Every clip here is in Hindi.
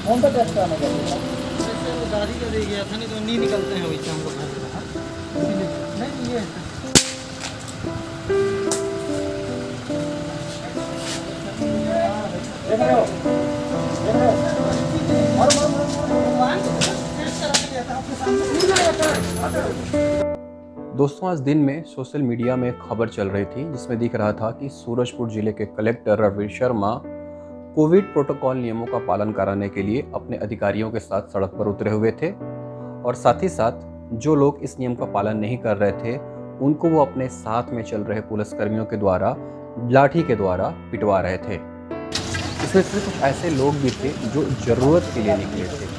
कौन सा टेस्ट कराने का था? वैसे वो दादी का दे गया था, नहीं तो नहीं निकलते हैं वैसे हम लोग घर से बाहर। नहीं ये है। देख रहे हो? देख रहे हो? भगवान टेस्ट कराने गया था आपके सामने। दोस्तों, आज दिन में सोशल मीडिया में एक खबर चल रही थी जिसमें दिख रहा था कि सूरजपुर जिले के collector Ranveer Sharma Covid protocol नियमों का पालन कराने के लिए अपने अधिकारियों के साथ सड़क पर उतरे हुए थे और साथ ही साथ जो लोग इस नियम का पालन नहीं कर रहे थे उनको वो अपने साथ में चल रहे पुलिसकर्मियों के द्वारा लाठी के द्वारा पिटवा रहे थे। इसमें से कुछ ऐसे लोग भी थे जो ज़रूरत के लिए निकले थे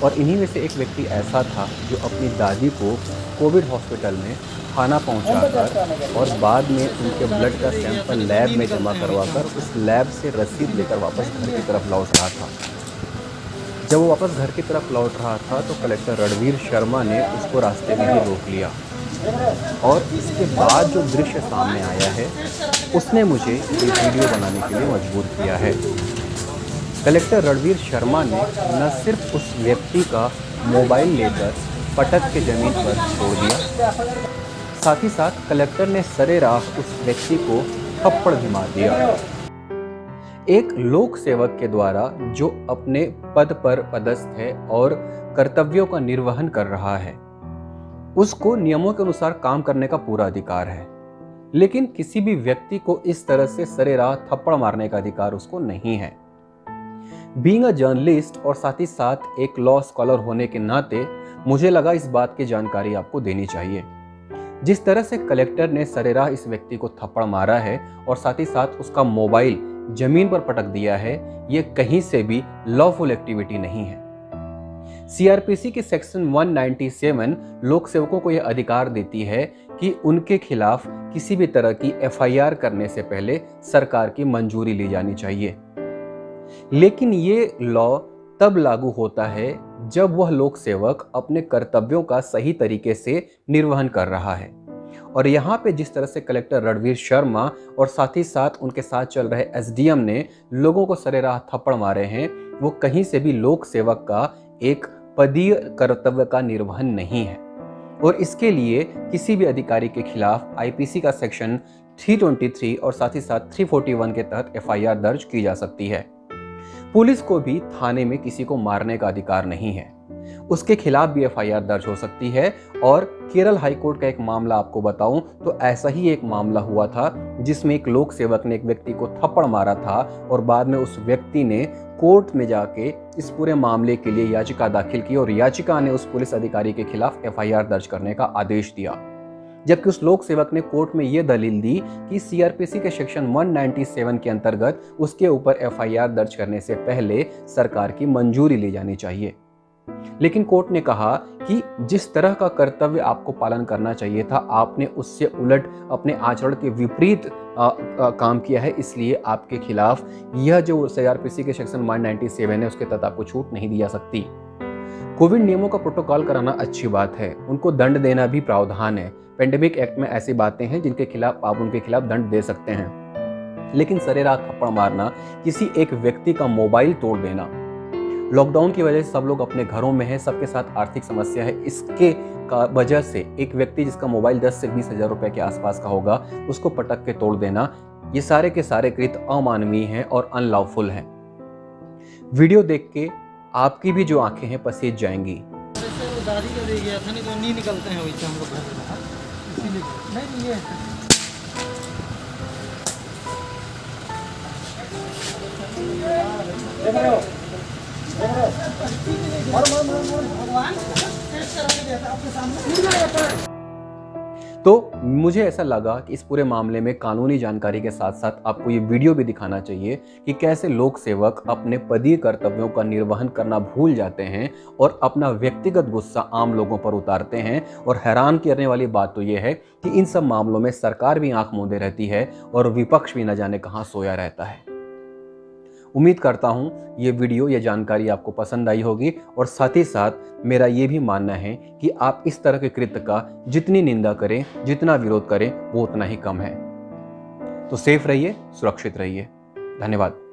और इन्हीं में से एक व्यक्ति ऐसा था जो अपनी दादी को कोविड हॉस्पिटल में खाना पहुंचाकर और बाद में उनके ब्लड का सैंपल लैब में जमा करवाकर उस लैब से रसीद लेकर वापस घर की तरफ लौट रहा था। जब वो वापस घर की तरफ लौट रहा था तो कलेक्टर रणवीर शर्मा ने उसको रास्ते में ही रोक लिया और इसके बाद जो दृश्य सामने आया है उसने मुझे ये वीडियो बनाने के लिए मजबूर किया है। कलेक्टर रणवीर शर्मा ने न सिर्फ उस व्यक्ति का मोबाइल लेकर पटक के ज़मीन पर छोड़ दिया, साथ ही साथ कलेक्टर ने सरेराह उस व्यक्ति को थप्पड़ भी मार दिया। एक लोक सेवक के द्वारा जो अपने पद पर पदस्थ है और कर्तव्यों का निर्वहन कर रहा है उसको नियमों के अनुसार काम करने का पूरा अधिकार है, लेकिन किसी भी व्यक्ति को इस तरह से सरेराह थप्पड़ मारने का अधिकार उसको नहीं है। बीइंग अ जर्नलिस्ट और साथ ही साथ एक लॉ स्कॉलर होने के नाते मुझे लगा इस बात की जानकारी आपको देनी चाहिए। जिस तरह से कलेक्टर ने सरेराह इस व्यक्ति को थप्पड़ मारा है और साथ ही साथ उसका मोबाइल जमीन पर पटक दिया है, ये कहीं से भी लॉफुल एक्टिविटी नहीं है। सीआरपीसी के सेक्शन 197 लोक सेवकों को यह अधिकार देती है कि उनके खिलाफ किसी भी तरह की एफआईआर करने से पहले सरकार की मंजूरी ली जानी चाहिए। लेकिन ये लॉ तब लागू होता है जब वह लोक सेवक अपने कर्तव्यों का सही तरीके से निर्वहन कर रहा है। और यहाँ पे जिस तरह से कलेक्टर रणवीर शर्मा और साथ ही साथ उनके साथ चल रहे एसडीएम ने लोगों को सरेराह थप्पड़ मारे हैं, वो कहीं से भी लोक सेवक का एक पदीय कर्तव्य का निर्वहन नहीं है। और इसके लिए किसी भी अधिकारी के खिलाफ आईपीसी का सेक्शन 323 और साथ ही साथ 341 के तहत एफआईआर दर्ज की जा सकती है। पुलिस को भी थाने में किसी को मारने का अधिकार नहीं है, उसके खिलाफ भी एफआईआर दर्ज हो सकती है। और केरल हाई कोर्ट का एक मामला आपको बताऊं तो ऐसा ही एक मामला हुआ था जिसमें एक लोक सेवक ने एक व्यक्ति को थप्पड़ मारा था और बाद में उस व्यक्ति ने कोर्ट में जाके इस पूरे मामले के लिए याचिका दाखिल की और याचिका ने उस पुलिस अधिकारी के खिलाफ एफआईआर दर्ज करने का आदेश दिया। जबकि उस लोक सेवक ने कोर्ट में यह दलील दी कि सीआरपीसी के सेक्शन 197 के अंतर्गत उसके ऊपर एफआईआर दर्ज करने से पहले सरकार की मंजूरी ली जानी चाहिए। लेकिन कोर्ट ने कहा कि जिस तरह का कर्तव्य आपको पालन करना चाहिए था आपने उससे उलट अपने आचरण के विपरीत काम किया है, इसलिए आपके खिलाफ यह जो सीआरपीसी के सेक्शन 197 है उसके तहत आपको छूट नहीं दी जा सकती। कोविड नियमों का प्रोटोकॉल कराना अच्छी बात है, उनको दंड देना भी प्रावधान है। पेंडेमिक एक्ट में ऐसी बातें हैं जिनके खिलाफ आप उनके खिलाफ दंड दे सकते हैं, लेकिन सरेराह थप्पड़ मारना, किसी एक व्यक्ति का मोबाइल तोड़ देना, लॉकडाउन की वजह से सब लोग अपने घरों में हैं, सबके साथ आर्थिक समस्या है, इसके का वजह से एक व्यक्ति जिसका मोबाइल 10 से 20 हज़ार रुपए के आसपास का होगा उसको पटक के तोड़ देना, ये सारे के सारे कृत्य अमानवीय हैं और अनलॉफुल हैं। वीडियो देख के आपकी भी जो आंखें हैं पसीज जाएंगी। वैसे वो दादी का दे गया था, नहीं तो नहीं निकलते हैं वैसे हम लोग घर से बाहर, इसीलिए। नहीं ये है। देख रहे हो? देख रहे हो? भगवान टेस्ट कराने गया था आपके सामने। तो मुझे ऐसा लगा कि इस पूरे मामले में कानूनी जानकारी के साथ साथ आपको ये वीडियो भी दिखाना चाहिए कि कैसे लोक सेवक अपने पदीय कर्तव्यों का निर्वहन करना भूल जाते हैं और अपना व्यक्तिगत गुस्सा आम लोगों पर उतारते हैं। और हैरान करने वाली बात तो ये है कि इन सब मामलों में सरकार भी आंख मूंदे रहती है और विपक्ष भी न जाने कहाँ सोया रहता है। उम्मीद करता हूं ये वीडियो, ये जानकारी आपको पसंद आई होगी और साथ ही साथ मेरा ये भी मानना है कि आप इस तरह के कृत्य का जितनी निंदा करें, जितना विरोध करें वो उतना ही कम है। तो सेफ रहिए, सुरक्षित रहिए। धन्यवाद।